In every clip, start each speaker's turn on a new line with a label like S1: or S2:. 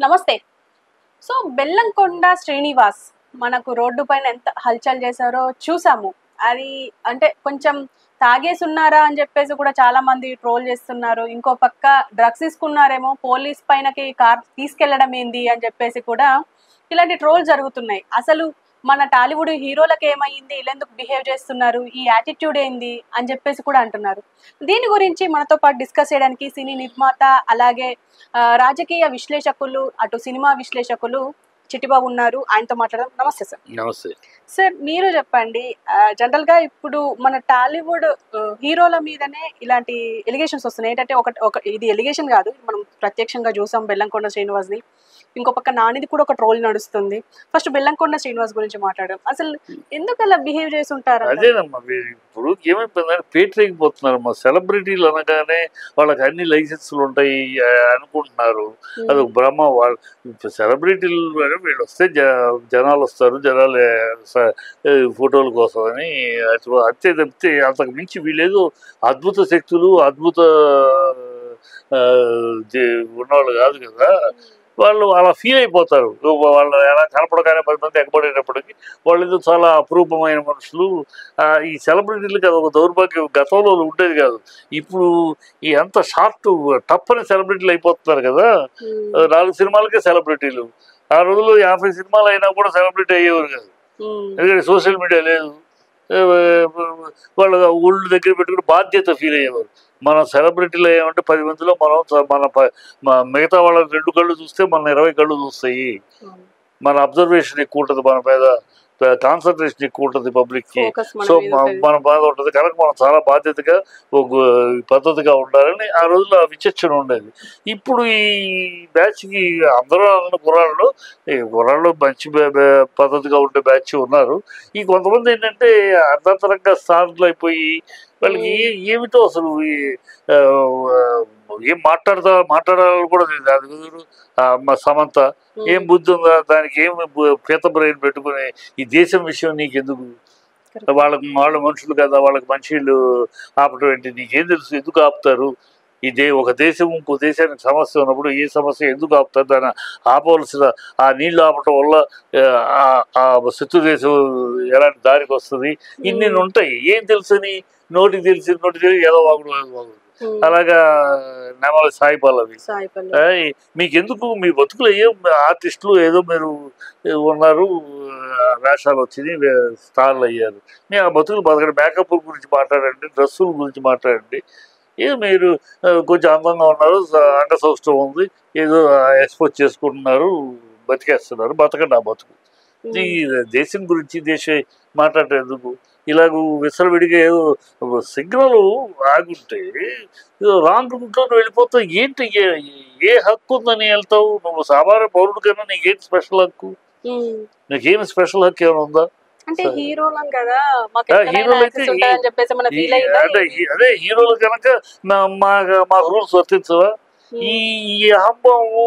S1: నమస్తే. సో, బెల్లంకొండ శ్రీనివాస్ మనకు రోడ్డు పైన ఎంత హల్చల్ చేశారో చూసాము. అది అంటే కొంచెం తాగేసున్నారా అని చెప్పేసి కూడా చాలామంది ట్రోల్ చేస్తున్నారు. ఇంకో పక్క డ్రగ్స్ తీసుకున్నారేమో పోలీస్ పైనకి కార్ తీసుకెళ్లడం ఏంది అని చెప్పేసి కూడా ఇలాంటి ట్రోల్ జరుగుతున్నాయి. అసలు మన టాలీవుడ్ హీరోలకి ఏమైంది? ఈళ్ళెందుకు బిహేవ్ చేస్తున్నారు? ఈ యాటిట్యూడ్ ఏంది? అని చెప్పేసి కూడా అంటున్నారు. దీని గురించి మనతో పాటు డిస్కస్ చేయడానికి సినీ నిర్మాత అలాగే రాజకీయ విశ్లేషకులు, అటు సినిమా విశ్లేషకులు చిట్టిబాబు ఉన్నారు. ఆయనతో మాట్లాడదాం. నమస్తే సార్.
S2: నమస్తే.
S1: సార్ మీరు చెప్పండి. జనరల్‌గా ఇప్పుడు మన టాలీవుడ్ హీరోల మీదనే ఇలాంటి ఎలిగేషన్స్ వస్తున్నాయి. ఏంటంటే ఇది ఎలిగేషన్ కాదు. మనం ప్రత్యక్షంగా చూసాం బెల్లంకొండ శ్రీనివాస్‌ది. ఇంకో పక్క నానిది కూడా ఒక ట్రోల్ నడుస్తుంది. ఫస్ట్ బెల్లంకొండ శ్రీనివాస్ గురించి మాట్లాడదాం. అసలు ఎందుకు అలా బిహేవ్ చేసి ఉంటారు?
S2: అదేనమ్మా, ఇప్పుడు ఏమైపోయిందంటే పేటరేగిపోతున్నారమ్మా. సెలబ్రిటీలు అనగానే వాళ్ళకి అన్ని లైసెన్సులు ఉంటాయి అనుకుంటున్నారు. అదొక భ్రమ. వాళ్ళు సెలబ్రిటీలు వీళ్ళు వస్తే జనాలు వస్తారు, జనాలు ఫోటోల కోసం అని అంతే తప్పితే అంతకు మించి వీళ్ళేదో అద్భుత శక్తులు, అద్భుత ఉన్నవాళ్ళు కాదు కదా. వాళ్ళు అలా ఫీల్ అయిపోతారు. వాళ్ళు ఎలా కనపడగానే 10 మంది ఎక్కబడేటప్పటికి వాళ్ళు ఏదో చాలా అపురూపమైన మనుషులు. ఈ సెలబ్రిటీలకి అదొక దౌర్భాగ్యం. గతంలో ఉండేది కాదు. ఇప్పుడు ఈ అంత షార్ట్ టప్ అని సెలబ్రిటీలు అయిపోతున్నారు కదా. 4 సినిమాలకే సెలబ్రిటీలు. ఆ రోజుల్లో 50 సినిమాలు అయినా కూడా సెలబ్రిటీ అయ్యేవారు కాదు. ఎందుకంటే సోషల్ మీడియా లేదు. వాళ్ళ ఊళ్ళు దగ్గర పెట్టుకుని బాధ్యత ఫీల్ అయ్యేవారు. మనం సెలబ్రిటీలు అయ్యామంటే 10 మందిలో మనం మిగతా వాళ్ళ 2 కళ్ళు చూస్తే మన 20 కళ్ళు చూస్తాయి. మన అబ్జర్వేషన్ ఎక్కువ ఉంటుంది, మన మీద కాన్సన్ట్రేషన్ ఎక్కువ ఉంటుంది పబ్లిక్కి. సో మన బాధ ఉంటుంది కనుక మనం చాలా బాధ్యతగా ఒక పద్ధతిగా ఉండాలని ఆ రోజుల్లో ఆ విచక్షణ ఉండేది. ఇప్పుడు ఈ బ్యాచ్కి అందరూ కుర్రాళ్ళు మంచి పద్ధతిగా ఉండే బ్యాచ్ ఉన్నారు. ఈ కొంతమంది ఏంటంటే అర్ధంతరంగా స్టార్లు అయిపోయి వాళ్ళకి ఏమిటో అసలు ఏం మాట్లాడాలని కూడా లేదు. అది కుదురు సమంత ఏం బుద్ధి ఉందా దానికి? ఏం పీత బ్రెయిన్ పెట్టుకుని ఈ దేశం విషయం నీకెందుకు? వాళ్ళ మనుషులు కదా, వాళ్ళకి మనుషులు ఆపటం ఏంటి? నీకేం తెలుసు? ఎందుకు ఆపుతారు? ఒక దేశం ఇంకో దేశానికి సమస్య ఉన్నప్పుడు ఏ సమస్య ఎందుకు ఆపుతారు? దాన్ని ఆపవలసిన ఆ నీళ్లు ఆపటం వల్ల ఆ శత్రు దేశం ఎలాంటి దారికి వస్తుంది? ఇన్ని ఉంటాయి. ఏం తెలుసని నోటికి తెలిసి ఏదో వాగుడు. అలాగా నెమల సాయి పల్లవి. మీకెందుకు? మీ బతుకులు అయ్యో ఆర్టిస్టులు ఏదో మీరు ఉన్నారు, వేషాలు వచ్చినాయి, స్టార్లు అయ్యారు. మీ ఆ బతుకులు బతకండి. మేకప్ గురించి మాట్లాడండి, డ్రెస్సుల గురించి మాట్లాడండి. ఏదో మీరు కొంచెం అందంగా ఉన్నారు, అంగ సౌష్ఠవం ఉంది, ఏదో ఎక్స్పోజ్ చేసుకుంటున్నారు, బతికేస్తున్నారు. బతకండి ఆ బతుకు. ఈ దేశం గురించి మాట్లాడటం ఎందుకు? ఇలాగ విసరవిడిగా ఏదో సిగ్నల్ ఆగుంటే ఏదో రాంగ్ రూట్లో వెళ్ళిపోతావు. ఏంటి? ఏ హక్కు ఉందని వెళ్తావు? నువ్వు సామాన్య పౌరుడు కన్నా నీకేంటి స్పెషల్ హక్కు? నీకేమి స్పెషల్ హక్కు ఏమైనా ఉందా?
S1: అంటే హీరోలం కదా,
S2: అదే హీరోలు కనుక మా రూల్స్ వర్తించవా? ఈ అహంభావము,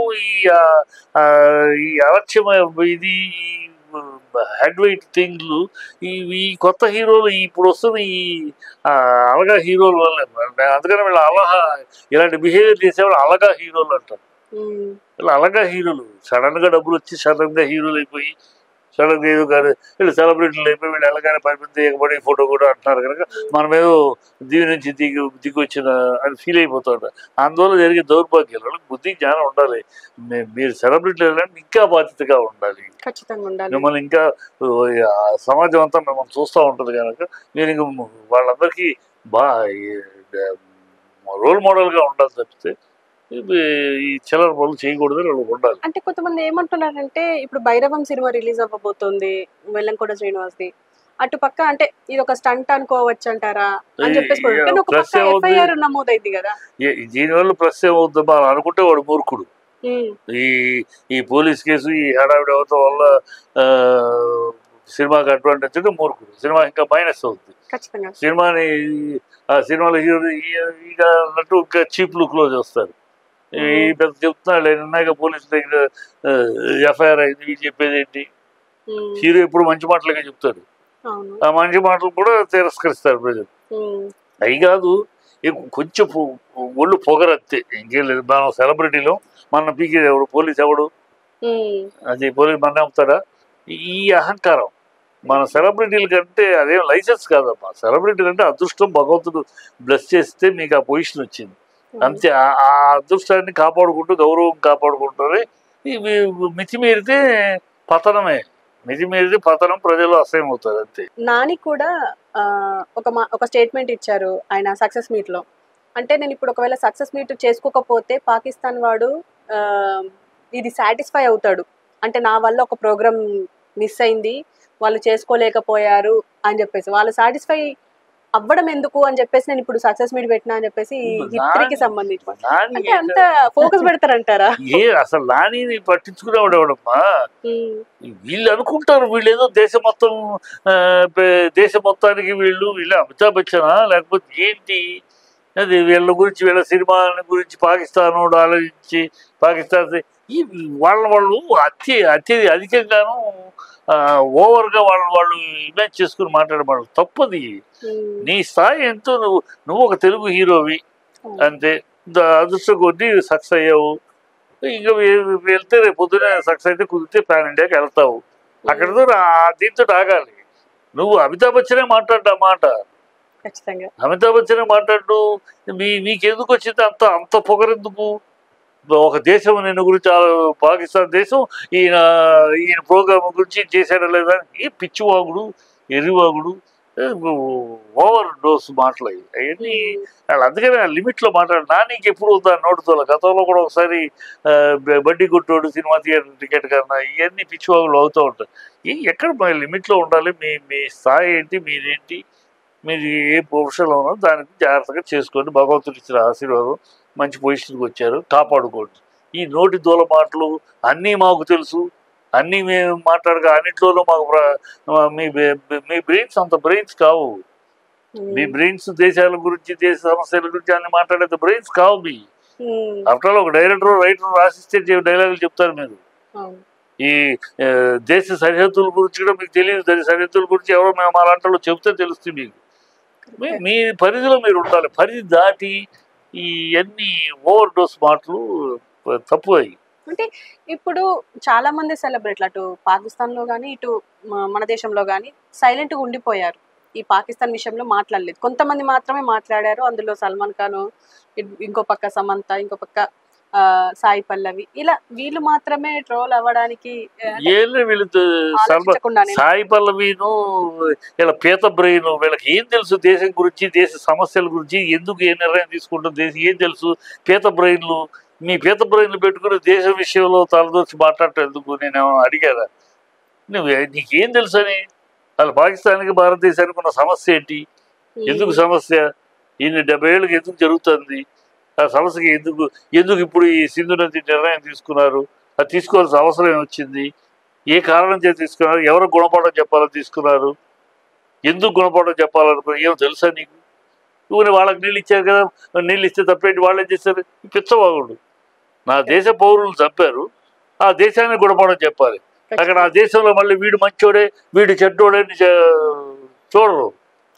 S2: ఈ అలక్ష్యం, ఇది హెడ్ వెయిట్ థింగ్లు, ఈ కొత్త హీరోలు ఇప్పుడు వస్తున్న ఈ అలగా హీరోల వల్ల. అందుకని వీళ్ళు ఇలాంటి బిహేవియర్ చేసేవాళ్ళు అలగా హీరోలు అంటారు. వీళ్ళు అలగా హీరోలు సడన్ గా డబ్బులు వచ్చి సడన్ గా హీరోలు అయిపోయి సడన్ గా ఏదో కాదు వీళ్ళు సెలబ్రిటీలు అయిపోయి వీళ్ళు ఎలాగైనా 10 మంది ఎగబడి ఫోటో కూడా అంటున్నారు కనుక మనం ఏదో దీని నుంచి దిగి వచ్చిన అని ఫీల్ అయిపోతాడు. అందువల్ల జరిగే దౌర్భాగ్యాలు. వాళ్ళకి బుద్ధి జ్ఞానం ఉండాలి. మీరు సెలబ్రిటీలు వెళ్ళాలంటే ఇంకా బాధ్యతగా ఉండాలి. మిమ్మల్ని ఇంకా సమాజం అంతా మిమ్మల్ని చూస్తూ ఉంటుంది కనుక మీరు ఇంక వాళ్ళందరికీ రోల్ మోడల్గా ఉండాలి తప్పితే ఈ చిల్లర పనులు చేయకూడదు. వాళ్ళు ఉండాలి.
S1: అంటే కొంతమంది ఏమంటున్నారంటే ఇప్పుడు భైరవం సినిమా రిలీజ్ అవ్వబోతుంది బెల్లంకొండ శ్రీనివాస్ది. అటు పక్క అంటే ఇది ఒక స్టంట్ అనుకోవచ్చు అంటారా అని చెప్పేసి నమోదైంది కదా.
S2: దీనివల్ల ప్లస్ ఏమవుద్ది అనుకుంటే వాడు మూర్ఖుడు. ఈ పోలీస్ కేసు, ఈ హడావిడి అవటం వల్ల సినిమాకి అడ్వాంటేజ్ అంటే మూర్ఖుడు. సినిమా ఇంకా మైనస్ అవుతుంది. సినిమాలో హీరో అన్నట్టు ఇంకా చీప్ లుక్ లో చూస్తారు. ఈ పెద్ద చెప్తున్నాడు నిన్నాక పోలీసు దగ్గర ఎఫ్ఐఆర్ అయింది, వీళ్ళు చెప్పేది ఏంటి? హీరో ఎప్పుడు మంచి మాటలుగా చెప్తాడు. ఆ మంచి మాటలు కూడా తిరస్కరిస్తారు ప్రజలు. అవి కాదు, కొంచెం ఒళ్ళు పొగరత్తే, ఇంకేం లేదు. మనం సెలబ్రిటీలో మన పీకేది ఎవడు? పోలీస్ ఎవడు? అది పోలీస్ మన నమ్ముతాడా? ఈ అహంకారం మన సెలబ్రిటీల కంటే అదేం లైసెన్స్ కాదమ్మా. సెలబ్రిటీలు అంటే అదృష్టం, భగవంతుడు బ్లెస్ చేస్తే మీకు ఆ పొజిషన్ వచ్చింది అంతే. ఆ అదృష్టాన్ని కాపాడుకుంటూ గౌరవం కాపాడుకుంటూనే ఇవి మితిమీరితే పతనమే. మితిమీరితే పతనం, ప్రజలు అసహ్యం అవుతారు అంతే.
S1: నాని కూడా ఒక స్టేట్మెంట్ ఇచ్చారు ఆయన సక్సెస్ మీట్ లో. అంటే నేను ఇప్పుడు ఒకవేళ సక్సెస్ మీట్ చేసుకోకపోతే పాకిస్తాన్ వాడు ఇది సాటిస్ఫై అవుతాడు, అంటే నా వల్ల ఒక ప్రోగ్రామ్ మిస్ అయింది, వాళ్ళు చేసుకోలేకపోయారు అని చెప్పేసి, వాళ్ళు సాటిస్ఫై అవ్వడం ఎందుకు అని చెప్పేసి నేను ఇప్పుడు సక్సెస్ మీట్ పెట్టినా అని చెప్పేసి హిస్టరీకి సంబంధించి అంటే అంత ఫోకస్ పెడతారంటారా?
S2: అసలు నానిని పట్టించుకునేవాడు ఎవడమ్మా? వీళ్ళు అనుకుంటారు వీళ్ళు ఏదో దేశం మొత్తానికి వీళ్ళు అమితాబ్ బచ్చనా లేకపోతే ఏంటి అది? వీళ్ళ గురించి, వీళ్ళ సినిమా గురించి పాకిస్తాన్ ఆలోచించి పాకిస్తాన్ వాళ్ళు అధికంగాను ఓవర్గా వాళ్ళు ఇమేజ్ చేసుకుని మాట్లాడబడు తప్పది. నీ స్థాయి ఎంతో, నువ్వు ఒక తెలుగు హీరోవి అంతే. అదృష్టం కొద్ది సక్సెస్ అయ్యావు. ఇంకా వెళ్తే రేపు పొద్దున సక్సెస్ అయితే కుదిరితే పాన్ ఇండియాకి వెళ్తావు. అక్కడితో దీంతో ఆగాలి. నువ్వు అమితాబ్ బచ్చనే మాట్లాడ్డా మాట, అమితాబ్ బచ్చనే మాట్లాడు. మీకెందుకు వచ్చింది అంత పొగరెందుకు? ఒక దేశం నేను గురించి, పాకిస్తాన్ దేశం ఈయన ప్రోగ్రామ్ గురించి చేశాడా లేదా? ఏ పిచ్చివాగుడు, ఎర్రివాగుడు, ఓవర్ డోస్ మాటలు అవన్నీ. వాళ్ళు అందుకనే లిమిట్లో మాట్లాడు. నానికి ఎప్పుడు ఉందా నోటుతో? గతంలో కూడా ఒకసారి బడ్డీ కొట్టోడు, సినిమా థియేటర్ టికెట్ కన్నా, ఇవన్నీ పిచ్చివాగులు అవుతూ ఉంటాయి. ఎక్కడ లిమిట్లో ఉండాలి. మీ స్థాయి ఏంటి, మీరేంటి, మీరు ఏ ప్రొఫెషన్లో ఉన్నారో దానికి జాగ్రత్తగా చేసుకోండి. భగవంతుడు ఇచ్చిన ఆశీర్వాదం, మంచి పొజిషన్కి వచ్చారు, కాపాడుకోండి. ఈ నోటి దూల మాటలు అన్నీ మాకు తెలుసు, అన్నీ మేము మాట్లాడగా అన్నింటిలోనూ మాకు మీ బ్రెయిన్స్ అంత బ్రెయిన్స్ కావు. మీ బ్రెయిన్స్ దేశాల గురించి, దేశ సమస్యల గురించి అన్ని మాట్లాడేది బ్రెయిన్స్ కావు. మీ ఆఫ్టర్ ఆల్ ఒక డైరెక్టర్, రైటర్ రాసిస్తే డైలాగులు చెప్తారు మీరు. ఈ దేశ సరిహద్దుల గురించి కూడా మీకు తెలియదు. సరిహద్దుల గురించి ఎవరో మేము అలాంటి చెప్తే తెలుస్తుంది మీకు. మీ పరిధిలో మీరు ఉండాలి. పరిధి దాటి ఇవన్నీ ఓవర్ డోస్ మాటలు తప్పు. అయ్యి
S1: అంటే ఇప్పుడు చాలా మంది సెలబ్రిటీలు అటు పాకిస్తాన్లో కానీ ఇటు మన దేశంలో కానీ సైలెంట్గా ఉండిపోయారు. ఈ పాకిస్తాన్ విషయంలో మాట్లాడలేదు. కొంతమంది మాత్రమే మాట్లాడారు. అందులో సల్మాన్ ఖాన్, ఇంకో పక్క సమంత, ఇంకో పక్క సాయి పల్లవి, ఇలా వీళ్ళు మాత్రమే ట్రోల్ అవ్వడానికి.
S2: సాయి పల్లవిను ఇలా పీత బ్రెయిన్, వీళ్ళకి ఏం తెలుసు దేశం గురించి, దేశ సమస్యల గురించి, ఎందుకు ఏ నిర్ణయం తీసుకుంటుంది దేశం ఏం తెలుసు? పీత బ్రెయిన్లు, మీ పీత బ్రెయిన్లు పెట్టుకుని దేశం విషయంలో తలదూర్చి మాట్లాడటం ఎందుకు? నేను అడిగారా? నీకేం తెలుసు అని? అసలు పాకిస్తాన్కి భారతదేశానికి ఉన్న సమస్య ఏంటి? ఎందుకు సమస్య? ఈయన 70 ఏళ్ళకి ఎందుకు జరుగుతుంది ఆ సమస్యకి? ఎందుకు ఇప్పుడు ఈ సింధు నది నిర్ణయం తీసుకున్నారు? అది తీసుకోవాల్సిన అవసరం ఏమొచ్చింది? ఏ కారణం చేసి తీసుకున్నారు? ఎవరు గుణపాఠం చెప్పాలని తీసుకున్నారు? ఎందుకు గుణపాఠం చెప్పాలనుకున్నారు? ఏమో తెలుసా నీకు? నువ్వు వాళ్ళకి నీళ్ళు ఇచ్చారు కదా, నీళ్ళు ఇస్తే తప్పేంటి? వాళ్ళు ఏం చేస్తారు? పిచ్చవాగుడు. నా దేశ పౌరులు చంపారు, ఆ దేశానికి గుణపాఠం చెప్పాలి. అక్కడ ఆ దేశంలో మళ్ళీ వీడు మంచోడే, వీడు చెడ్డోడే చూడరు.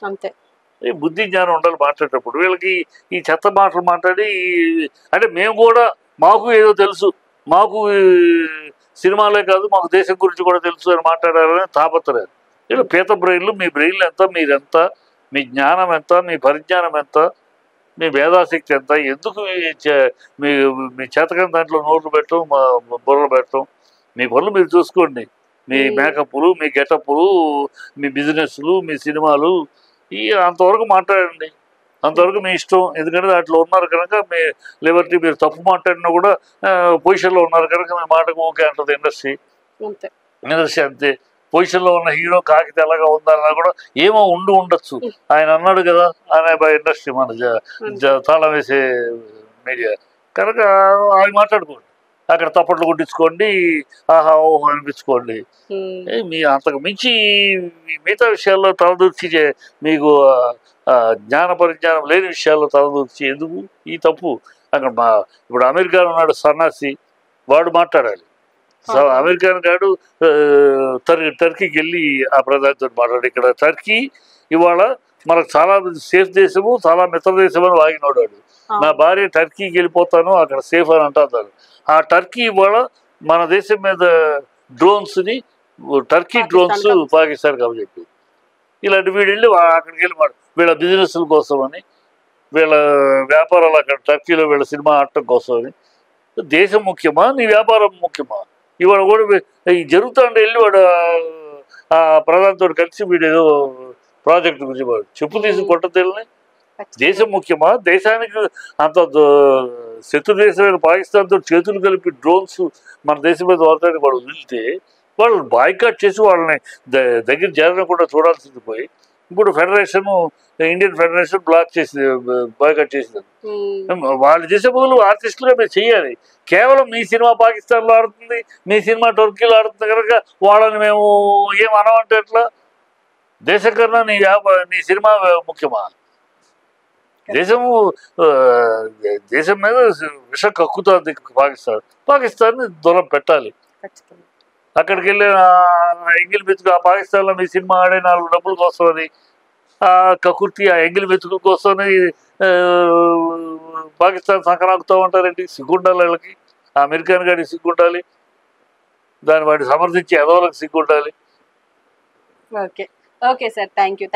S1: అంతే.
S2: బుద్ధి జ్ఞానం ఉండాలి మాట్లాడేటప్పుడు. వీళ్ళకి ఈ చెత్త మాటలు మాట్లాడి, అంటే మేము కూడా, మాకు ఏదో తెలుసు, మాకు సినిమాలే కాదు మాకు దేశం గురించి కూడా తెలుసు అని మాట్లాడారని తాపత్రలేదు. వీళ్ళు పీత బ్రెయిన్లు. మీ బ్రెయిన్లు ఎంత, మీరెంత, మీ జ్ఞానం ఎంత, మీ పరిజ్ఞానం ఎంత, మీ మేధాశక్తి ఎంత? ఎందుకు మీ చేతకం దాంట్లో నోట్లు పెట్టడం, బుర్రలు పెట్టడం? మీ పనులు మీరు చూసుకోండి. మీ మేకప్లు, మీ గెటప్లు, మీ బిజినెస్లు, మీ సినిమాలు, అంతవరకు మాట్లాడండి. అంతవరకు మీ ఇష్టం. ఎందుకంటే దాంట్లో ఉన్నారు కనుక మీ లిబర్టీ. మీరు తప్పు మాట్లాడినా కూడా పొజిషన్లో ఉన్నారు కనుక మీ మాటకు ఓకే అంటుంది ఇండస్ట్రీ. అంతే. పొజిషన్లో ఉన్న హీరో కాకి తెల్లగా ఉందన్నా కూడా ఏమో ఉండొచ్చు. ఆయన అన్నాడు కదా అనే ఇండస్ట్రీ, మన తాళం వేసే మీడియా కనుక ఆయన మాట్లాడుకోండి. అక్కడ తప్పట్లు కొట్టించుకోండి, ఆహా ఓహో అనిపించుకోండి. మీ అంతకు మించి మిగతా విషయాల్లో తలదూర్చి, మీకు జ్ఞాన పరిజ్ఞానం లేని విషయాల్లో తలదూర్చి ఎందుకు ఈ తప్పు? అక్కడ ఇప్పుడు అమీర్ ఖాన్ ఉన్నాడు సన్నాసి, వాడు మాట్లాడాలి. అమీర్ ఖాన్ గాడు టర్కీకి వెళ్ళి ఆ ప్రధానితో మాట్లాడు. ఇక్కడ టర్కీ ఇవాళ మనకు చాలా సేఫ్ దేశము, చాలా మిత్ర దేశం అని వాగినోడు వాడు. నా భార్య టర్కీకి వెళ్ళిపోతాను, అక్కడ సేఫ్ అని అంటారు. ఆ టర్కీ ఇవాళ మన దేశం మీద డ్రోన్స్ని, టర్కీ డ్రోన్స్ పాకిస్తాన్ కాబట్టి ఇలాంటి వీడు వెళ్ళి అక్కడికి వెళ్ళి వీళ్ళ బిజినెస్ల కోసం అని, వీళ్ళ వ్యాపారాలు అక్కడ టర్కీలో వీళ్ళ సినిమా ఆడటం కోసం అని. దేశం ముఖ్యమా, నీ వ్యాపారం ముఖ్యమా? ఇవాళ కూడా ఈ జరుగుతూ ఉంటే వెళ్ళి వాడు ఆ ప్రధానితో కలిసి వీడు ఏదో ప్రాజెక్ట్ గురించి వాడు చెప్పు తీసి కొట్టతేలని. దేశం ముఖ్యమా? దేశానికి అంత శత్రు దేశమైన పాకిస్తాన్తో చేతులు కలిపి డ్రోన్స్ మన దేశం మీద వాడతానికి వాడు వదిలితే వాళ్ళు బాయ్కాట్ చేసి వాళ్ళని దగ్గర చేరకుండా చూడాల్సింది పోయి ఇప్పుడు ఇండియన్ ఫెడరేషన్ బ్లాక్ చేసి బాయ్కాట్ చేసింది. వాళ్ళు చేసే బదులు ఆర్టిస్టులుగా మీరు చెయ్యాలి. కేవలం మీ సినిమా పాకిస్తాన్లో ఆడుతుంది, మీ సినిమా టర్కీలో ఆడుతుంది కనుక వాళ్ళని మేము ఏం అనమంటే ఎట్లా? దేశం కన్నా నీ సినిమా ముఖ్యమా? దేశం మీద విషం కక్కుతుంది పాకిస్తాన్ని దూరం పెట్టాలి. అక్కడికి వెళ్ళి ఎంగిల్ మెతుకు ఆ పాకిస్తాన్లో మీ సినిమా ఆడే 4 డబ్బుల కోసమని ఆ కకుర్తి ఆ ఎంగిల్ మెతుకుల కోసమని పాకిస్తాన్ సంక్రాంతితో ఉంటారండి. సిగ్గుండాలి వాళ్ళకి, ఆ అమెరికన్ గాడికి సిగ్గుండాలి, దాన్ని వాటిని సమర్థించి ఎదవలకు సిగ్గుండాలి.
S1: Okay okay sir, thank you.